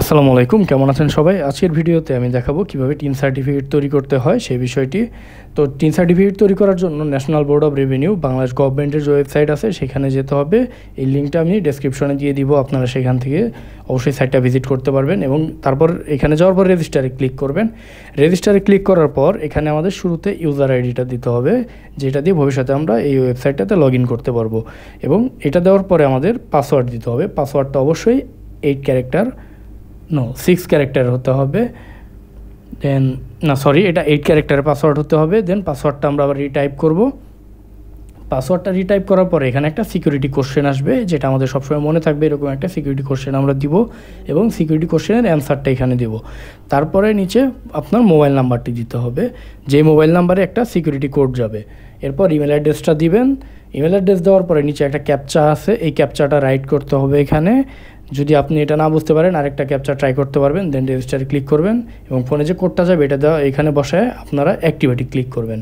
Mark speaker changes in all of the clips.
Speaker 1: আসসালামু আলাইকুম, কেমন আছেন সবাই? আজকের ভিডিওতে আমি দেখাবো কিভাবে টিন সার্টিফিকেট তৈরি করতে হয় সেই বিষয়টি। তো টিন সার্টিফিকেট তৈরি করার জন্য national board of revenue Bangladesh গভর্নমেন্টের যে ওয়েবসাইট আছে সেখানে যেতে হবে। এই লিঙ্কটা আমি ডেসক্রিপশনে দিয়ে দিব, আপনারা সেখান থেকে অবশ্যই সাইটটা ভিজিট করতে পারবেন। এবং তারপর এখানে যাওয়ার পর রেজিস্টারে ক্লিক করবেন। রেজিস্টারে ক্লিক করার পর এখানে আমাদের শুরুতে ইউজার আইডিটা দিতে হবে, যেটা দিয়ে ভবিষ্যতে আমরা এই ওয়েবসাইটটাতে লগ ইন করতে পারবো। এবং এটা দেওয়ার পরে আমাদের পাসওয়ার্ড দিতে হবে। পাসওয়ার্ডটা অবশ্যই 8 ক্যারেক্টার 6 ক্যারেক্টার হতে হবে। এটা 8 ক্যারেক্টারের পাসওয়ার্ড হতে হবে। দেন পাসওয়ার্ডটা আমরা আবার রিটাইপ করব। পাসওয়ার্ডটা রিটাইপ করার পরে এখানে একটা সিকিউরিটি কোশ্চেন আসবে, যেটা আমাদের সবসময় মনে থাকবে। এরকম একটা সিকিউরিটি কোশ্চেন আমরা দিব এবং সিকিউরিটি কোশ্চেনের অ্যান্সারটা এখানে দিব। তারপরে নিচে আপনার মোবাইল নাম্বারটি দিতে হবে, যে মোবাইল নাম্বারে একটা সিকিউরিটি কোড যাবে। এরপর ইমেল অ্যাড্রেসটা দিবেন। ইমেল অ্যাড্রেস দেওয়ার পরে নিচে একটা ক্যাপচা আছে, এই ক্যাপচাটা রাইট করতে হবে এখানে। যদি আপনি এটা না বুঝতে পারেন আরেকটা ক্যাপচা ট্রাই করতে পারবেন। দেন রেজিস্টারে ক্লিক করবেন এবং ফোনে যে কোডটা যাবে এটা দেওয়া এখানে বসায় আপনারা অ্যাক্টিভেটি ক্লিক করবেন।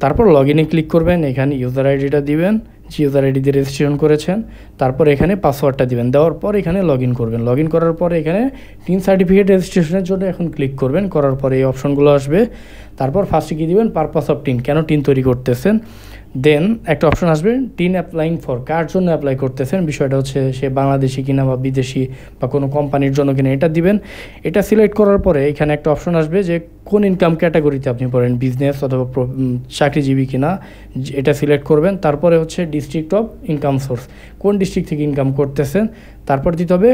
Speaker 1: তারপর লগ ইনে ক্লিক করবেন। এখানে ইউজার আইডিটা দিবেন, যে ইউজার আইডি দিয়ে রেজিস্ট্রেশন করেছেন। তারপর এখানে পাসওয়ার্ডটা দিবেন। দেওয়ার পর এখানে লগ ইন করবেন। লগ ইন করার পরে এখানে টিন সার্টিফিকেট রেজিস্ট্রেশনের জন্য এখন ক্লিক করবেন। করার পরে এই অপশনগুলো আসবে। তারপর ফার্স্টে কী দিবেন, পারপাস অফ টিন, কেন টিন তৈরি করতেছেন। দেন একটা অপশন আসবে টিন অ্যাপ্লাইং ফর, কার জন্য অ্যাপ্লাই করতেছেন। বিষয়টা হচ্ছে সে বাংলাদেশি কিনা বা বিদেশি বা কোনো কোম্পানির জন্য কিনা, এটা দিবেন। এটা সিলেক্ট করার পরে এখানে একটা অপশন আসবে যে কোন ইনকাম ক্যাটাগরিতে আপনি পড়েন, বিজনেস অথবা চাকরিজীবী কিনা, এটা সিলেক্ট করবেন। তারপরে হচ্ছে ডিস্ট্রিক্ট অফ ইনকাম সোর্স, কোন ডিস্ট্রিক্ট থেকে ইনকাম করতেছেন। তারপর দিতে হবে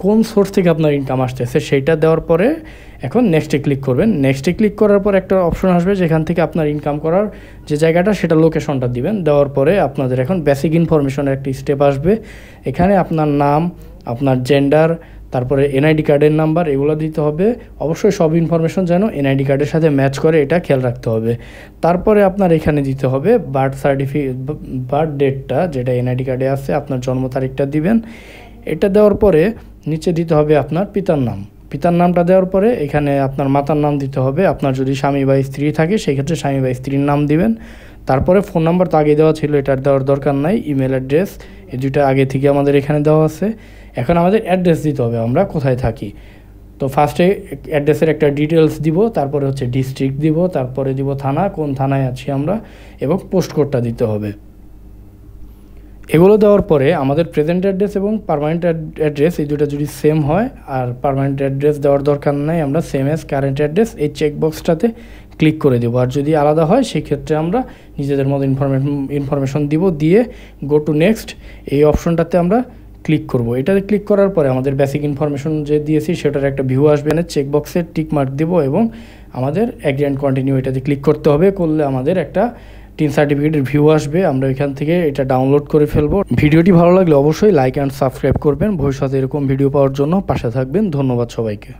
Speaker 1: কোন সোর্স থেকে আপনার ইনকাম আসতেছে, সেইটা দেওয়ার পরে এখন নেক্সটে ক্লিক করবেন। নেক্সটে ক্লিক করার পর একটা অপশন আসবে যেখান থেকে আপনার ইনকাম করার যে জায়গাটা সেটা লোকেশনটা দিবেন। দেওয়ার পরে আপনাদের এখন বেসিক ইনফরমেশনের একটি স্টেপ আসবে। এখানে আপনার নাম, আপনার জেন্ডার, তারপরে এনআইডি কার্ডের নাম্বার, এগুলো দিতে হবে। অবশ্যই সব ইনফরমেশন যেন এনআইডি কার্ডের সাথে ম্যাচ করে, এটা খেয়াল রাখতে হবে। তারপরে আপনার এখানে দিতে হবে বার্থ ডেটটা, যেটা এনআইডি কার্ডে আছে, আপনার জন্ম তারিখটা দিবেন। এটা দেওয়ার পরে নিচে দিতে হবে আপনার পিতার নাম। পিতার নামটা দেওয়ার পরে এখানে আপনার মাতার নাম দিতে হবে। আপনার যদি স্বামী বা স্ত্রী থাকে সেই ক্ষেত্রে স্বামী বা স্ত্রীর নাম দিবেন। তারপরে ফোন নাম্বার তো আগে দেওয়া ছিল, এটার দেওয়ার দরকার নাই। ইমেল অ্যাড্রেস, এই দুইটা আগে থেকে আমাদের এখানে দেওয়া আছে। এখন আমাদের অ্যাড্রেস দিতে হবে, আমরা কোথায় থাকি। তো ফার্স্টে অ্যাড্রেসের একটা ডিটেলস দিব, তারপরে হচ্ছে ডিস্ট্রিক্ট দিব, তারপরে দিব থানা, কোন থানায় আছি আমরা, এবং পোস্ট কোডটা দিতে হবে। এগুলো দেওয়ার পরে আমাদের প্রেজেন্ট অ্যাড্রেস এবং পার্মানেন্ট অ্যাড্রেস এই দুটো যদি সেম হয়, আর পার্মানেন্ট অ্যাড্রেস দেওয়ার দরকার নাই, আমরা সেম অ্যাজ কারেন্ট অ্যাড্রেস এই চেকবক্সটাতে ক্লিক করে দেবো। আর যদি আলাদা হয় সেক্ষেত্রে আমরা নিজেদের মতো ইনফরমেশন দিব, দিয়ে গো টু নেক্সট এই অপশনটাতে আমরা ক্লিক করব। এটাতে ক্লিক করার পরে আমাদের বেসিক ইনফরমেশন যে দিয়েছি সেটার একটা ভিউ আসবে, চেকবক্সে টিক মার্ক দেবো এবং আমাদের অ্যাগ্রি অ্যান্ড কন্টিনিউ এটাতে ক্লিক করতে হবে। করলে আমাদের একটা টিন সার্টিফিকেটের ভিউ আসবে, আমরা এখান থেকে এটা ডাউনলোড করে ফেলবো। ভিডিওটি ভালো লাগলে অবশ্যই লাইক অ্যান্ড সাবস্ক্রাইব করবেন। ভবিষ্যতে এরকম ভিডিও পাওয়ার জন্য পাশে থাকবেন। ধন্যবাদ সবাইকে।